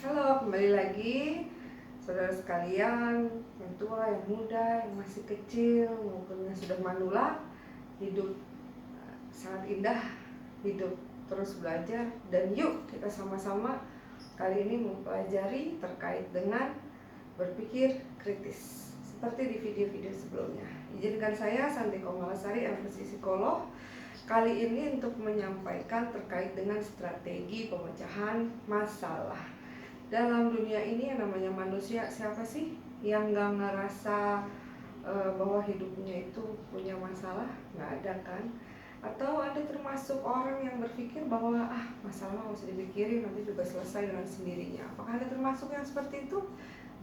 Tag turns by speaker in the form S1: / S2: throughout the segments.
S1: Halo, kembali lagi saudara sekalian, yang tua, yang muda, yang masih kecil, maupun yang sudah manula. Hidup sangat indah, hidup terus belajar. Dan yuk kita sama-sama kali ini mempelajari terkait dengan berpikir kritis, seperti di video-video sebelumnya. Izinkan saya, Santi Komalasari, MPC Psikolog, kali ini untuk menyampaikan terkait dengan strategi pemecahan masalah. Dalam dunia ini yang namanya manusia, siapa sih yang gak ngerasa bahwa hidupnya itu punya masalah? Gak ada kan? Atau Anda termasuk orang yang berpikir bahwa masalah gak usah dipikirin, nanti juga selesai dengan sendirinya. Apakah Anda termasuk yang seperti itu?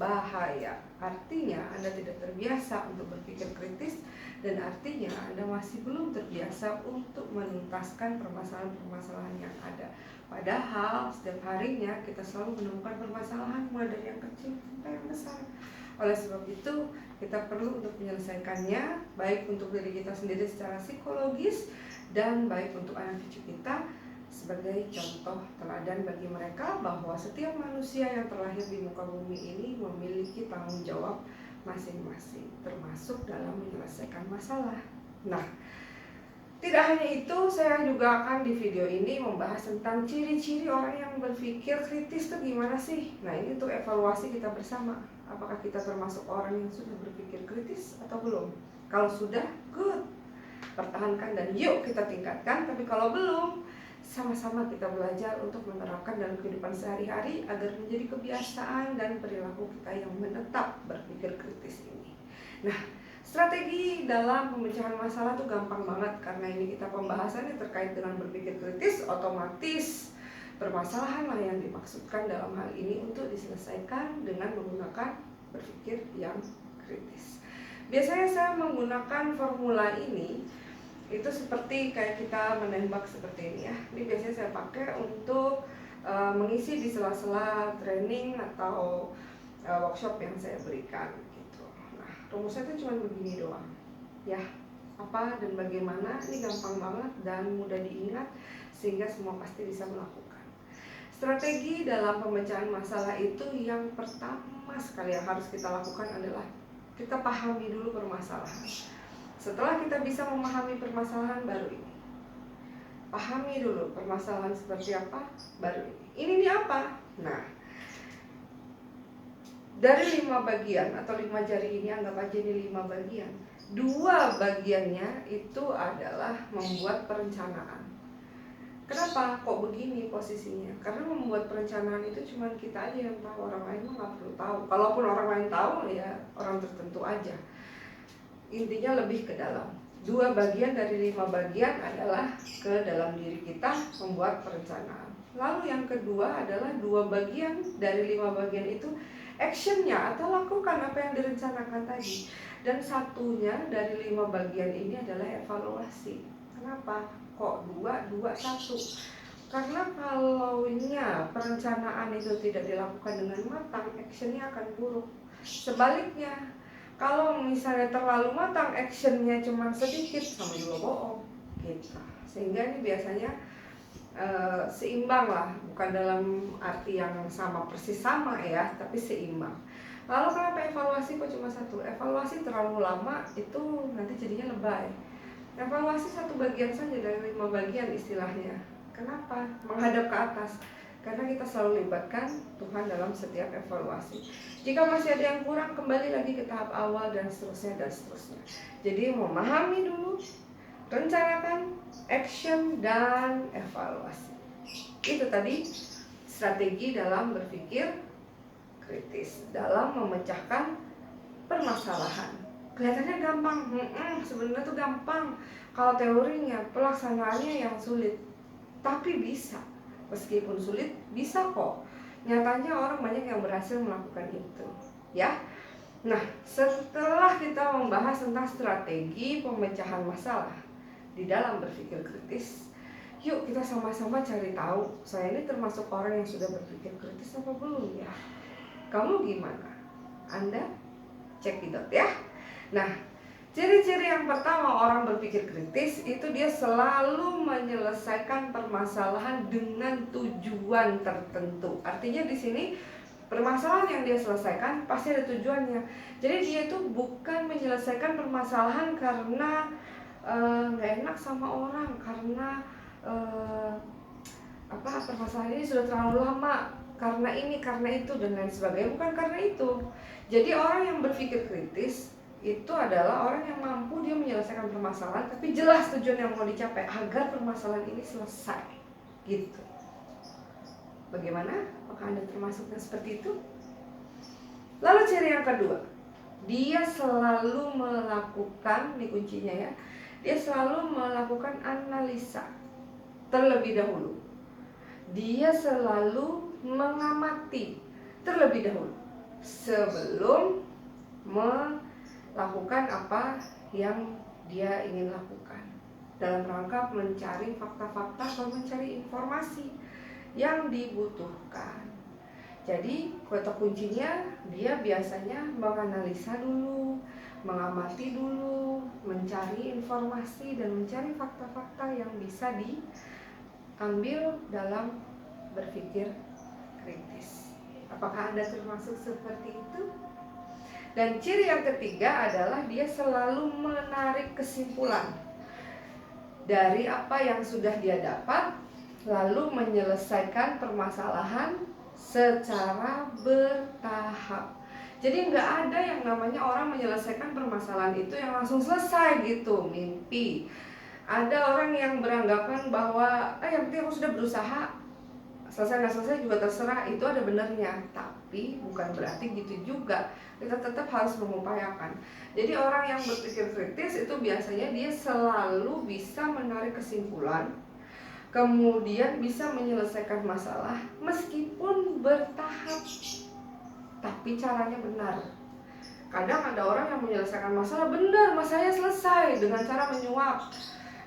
S1: Bahaya. Artinya Anda tidak terbiasa untuk berpikir kritis, dan artinya Anda masih belum terbiasa untuk menuntaskan permasalahan-permasalahan yang ada. Padahal setiap harinya kita selalu menemukan permasalahan, mulai dari yang kecil sampai yang besar. Oleh sebab itu kita perlu untuk menyelesaikannya, baik untuk diri kita sendiri secara psikologis dan baik untuk anak cucu kita, sebagai contoh teladan bagi mereka bahwa setiap manusia yang terlahir di muka bumi ini memiliki tanggung jawab masing-masing, termasuk dalam menyelesaikan masalah. Nah, tidak hanya itu, saya juga akan di video ini membahas tentang ciri-ciri orang yang berpikir kritis itu gimana sih. Nah, ini untuk evaluasi kita bersama. Apakah kita termasuk orang yang sudah berpikir kritis atau belum? Kalau sudah, good, pertahankan dan yuk kita tingkatkan. Tapi kalau belum, sama-sama kita belajar untuk menerapkan dalam kehidupan sehari-hari agar menjadi kebiasaan dan perilaku kita yang menetap berpikir kritis ini. Nah, strategi dalam pemecahan masalah tuh gampang banget, karena ini kita pembahasannya terkait dengan berpikir kritis. Otomatis permasalahan lah yang dimaksudkan dalam hal ini untuk diselesaikan dengan menggunakan berpikir yang kritis. Biasanya saya menggunakan formula ini itu seperti kayak kita menembak seperti ini ya. Ini biasanya saya pakai untuk mengisi di sela-sela training atau workshop yang saya berikan gitu. Nah, rumusnya itu cuma begini doang ya. Apa dan bagaimana ini gampang banget dan mudah diingat, sehingga semua pasti bisa melakukan. Strategi dalam pemecahan masalah itu yang pertama sekali yang harus kita lakukan adalah kita pahami dulu permasalahan. Setelah kita bisa memahami permasalahan, baru ini pahami dulu permasalahan seperti apa, baru ini apa. Nah, dari 5 bagian atau 5 jari ini, anggap aja ini 5 bagian. 2 bagiannya itu adalah membuat perencanaan. Kenapa kok begini posisinya? Karena membuat perencanaan itu cuma kita aja yang tahu, orang lain mah nggak perlu tahu. Kalaupun orang lain tahu, ya orang tertentu aja. Intinya lebih ke dalam. 2 bagian dari 5 bagian adalah ke dalam diri kita membuat perencanaan. Lalu yang kedua adalah 2 bagian dari 5 bagian itu actionnya atau lakukan apa yang direncanakan tadi. Dan satunya dari 5 bagian ini adalah evaluasi. Kenapa? Kok 2, 1? Karena kalau perencanaan itu tidak dilakukan dengan matang, actionnya akan buruk. Sebaliknya, kalau misalnya terlalu matang, actionnya cuma sedikit, sama juga bohong gitu. Sehingga ini biasanya seimbang lah, bukan dalam arti yang sama persis sama ya, tapi seimbang. Lalu kenapa evaluasi kok cuma 1? Evaluasi terlalu lama itu nanti jadinya lebay. Evaluasi 1 bagian saja dari 5 bagian istilahnya. Kenapa? Menghadap ke atas. Karena kita selalu libatkan Tuhan dalam setiap evaluasi. Jika masih ada yang kurang, kembali lagi ke tahap awal dan seterusnya dan seterusnya. Jadi memahami dulu, rencanakan, action, dan evaluasi. Itu tadi strategi dalam berpikir kritis, dalam memecahkan permasalahan. Kelihatannya gampang, sebenarnya tuh gampang. Kalau teorinya, pelaksanaannya yang sulit. Tapi bisa. Meskipun sulit, bisa kok. Nyatanya orang banyak yang berhasil melakukan itu ya. Nah, setelah kita membahas tentang strategi pemecahan masalah di dalam berpikir kritis, yuk kita sama-sama cari tahu, saya ini termasuk orang yang sudah berpikir kritis apa belum ya. Kamu gimana? Anda cekidot ya. Nah, Ciri-ciri yang pertama orang berpikir kritis itu dia selalu menyelesaikan permasalahan dengan tujuan tertentu. Artinya di sini permasalahan yang dia selesaikan pasti ada tujuannya. Jadi dia itu bukan menyelesaikan permasalahan karena nggak enak sama orang, karena permasalahan ini sudah terlalu lama, karena ini, karena itu dan lain sebagainya. Bukan karena itu. Jadi orang yang berpikir kritis itu adalah orang yang mampu dia menyelesaikan permasalahan tapi jelas tujuan yang mau dicapai agar permasalahan ini selesai gitu. Bagaimana? Apakah Anda termasuknya seperti itu? Lalu ciri yang kedua, dia selalu melakukan, ini kuncinya ya, dia selalu melakukan analisa terlebih dahulu. Dia selalu mengamati terlebih dahulu sebelum melakukan apa yang dia ingin lakukan, dalam rangka mencari fakta-fakta atau mencari informasi yang dibutuhkan. Jadi kata kuncinya dia biasanya menganalisa dulu, mengamati dulu, mencari informasi dan mencari fakta-fakta yang bisa diambil dalam berpikir kritis. Apakah Anda termasuk seperti itu? Dan ciri yang ketiga adalah dia selalu menarik kesimpulan dari apa yang sudah dia dapat, lalu menyelesaikan permasalahan secara bertahap. Jadi nggak ada yang namanya orang menyelesaikan permasalahan itu yang langsung selesai gitu, mimpi. Ada orang yang beranggapan bahwa yang penting aku sudah berusaha, selesai nggak selesai juga terserah, itu ada benarnya. Tapi bukan berarti gitu juga, kita tetap harus mengupayakan. Jadi orang yang berpikir kritis itu biasanya dia selalu bisa menarik kesimpulan, kemudian bisa menyelesaikan masalah meskipun bertahap, tapi caranya benar. Kadang ada orang yang menyelesaikan masalah benar, masalahnya selesai dengan cara menyuap,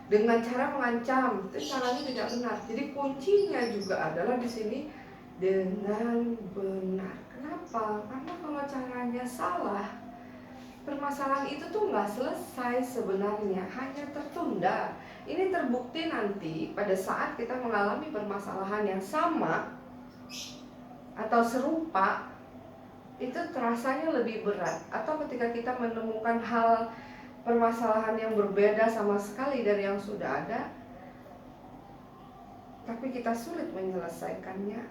S1: dengan cara mengancam, itu caranya tidak benar. Jadi kuncinya juga adalah di sini dengan benar. Kenapa? Karena kalau caranya salah, permasalahan itu tuh nggak selesai sebenarnya, hanya tertunda. Ini terbukti nanti pada saat kita mengalami permasalahan yang sama atau serupa, itu terasanya lebih berat. Atau ketika kita menemukan hal permasalahan yang berbeda sama sekali dari yang sudah ada, tapi kita sulit menyelesaikannya,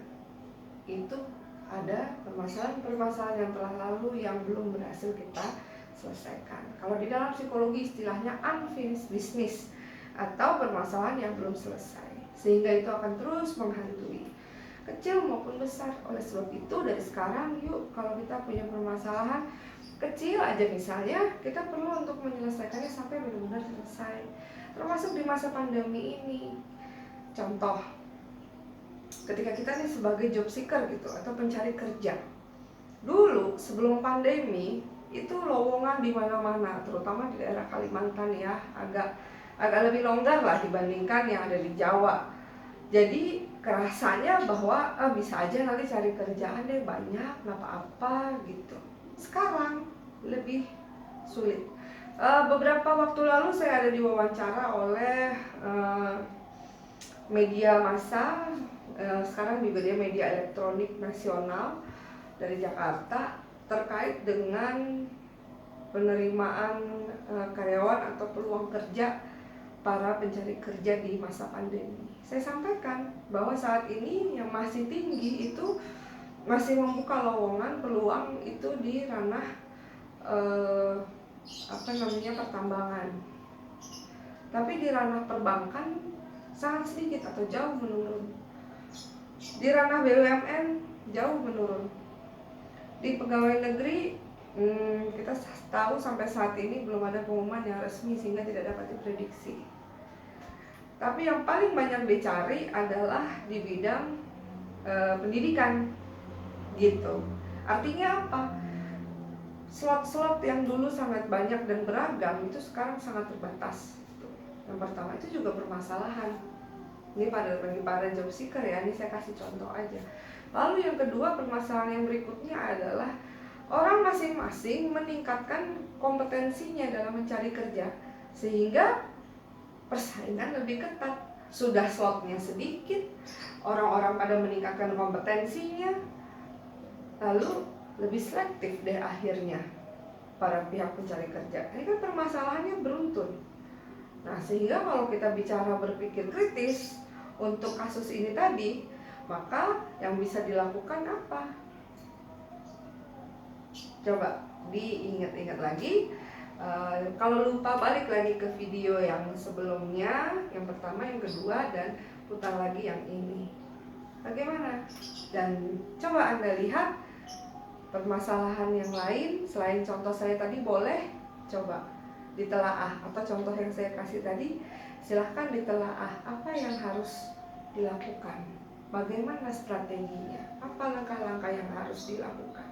S1: itu ada permasalahan-permasalahan yang telah lalu yang belum berhasil kita selesaikan. Kalau di dalam psikologi istilahnya unfinished business, atau permasalahan yang belum selesai, sehingga itu akan terus menghantui, kecil maupun besar. Oleh sebab itu dari sekarang yuk, kalau kita punya permasalahan kecil aja misalnya, kita perlu untuk menyelesaikannya sampai benar-benar selesai. Termasuk di masa pandemi ini. Contoh, ketika kita nih sebagai job seeker gitu, atau pencari kerja. Dulu sebelum pandemi itu lowongan di mana-mana, terutama di daerah Kalimantan ya, agak lebih longgar lah dibandingkan yang ada di Jawa. Jadi kerasanya bahwa bisa aja nanti cari kerjaan deh, banyak, nggak apa-apa gitu. Sekarang lebih sulit. Beberapa waktu lalu saya ada diwawancara oleh media massa, sekarang juga dia media elektronik nasional dari Jakarta, terkait dengan penerimaan karyawan atau peluang kerja para pencari kerja di masa pandemi. Saya sampaikan bahwa saat ini yang masih tinggi itu masih membuka lowongan peluang itu di ranah pertambangan. Tapi di ranah perbankan sangat sedikit atau jauh menurun. Di ranah BUMN jauh menurun. Di pegawai negeri kita tahu sampai saat ini belum ada pengumuman yang resmi sehingga tidak dapat diprediksi. Tapi yang paling banyak dicari adalah di bidang pendidikan gitu. Artinya apa? Slot-slot yang dulu sangat banyak dan beragam itu sekarang sangat terbatas. Yang pertama itu juga permasalahan. Ini bagi para job seeker ya, ini saya kasih contoh aja. Lalu yang kedua, permasalahan yang berikutnya adalah orang masing-masing meningkatkan kompetensinya dalam mencari kerja, sehingga persaingan lebih ketat. Sudah slotnya sedikit, orang-orang pada meningkatkan kompetensinya, lalu lebih selektif deh akhirnya para pihak pencari kerja. Ini kan permasalahannya beruntun. Nah, sehingga kalau kita bicara berpikir kritis untuk kasus ini tadi, maka yang bisa dilakukan apa? Coba diingat-ingat lagi. Kalau lupa, balik lagi ke video yang sebelumnya, yang pertama, yang kedua, dan putar lagi yang ini. Bagaimana? Dan coba Anda lihat permasalahan yang lain selain contoh saya tadi, boleh coba ditelaah, atau contoh yang saya kasih tadi silahkan ditelaah apa yang harus dilakukan, bagaimana strateginya, apa langkah-langkah yang harus dilakukan.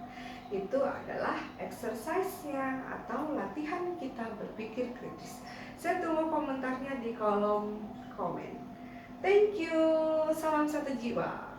S1: Itu adalah exercise-nya atau latihan kita berpikir kritis. Saya tunggu komentarnya di kolom komen. Thank you, salam satu jiwa.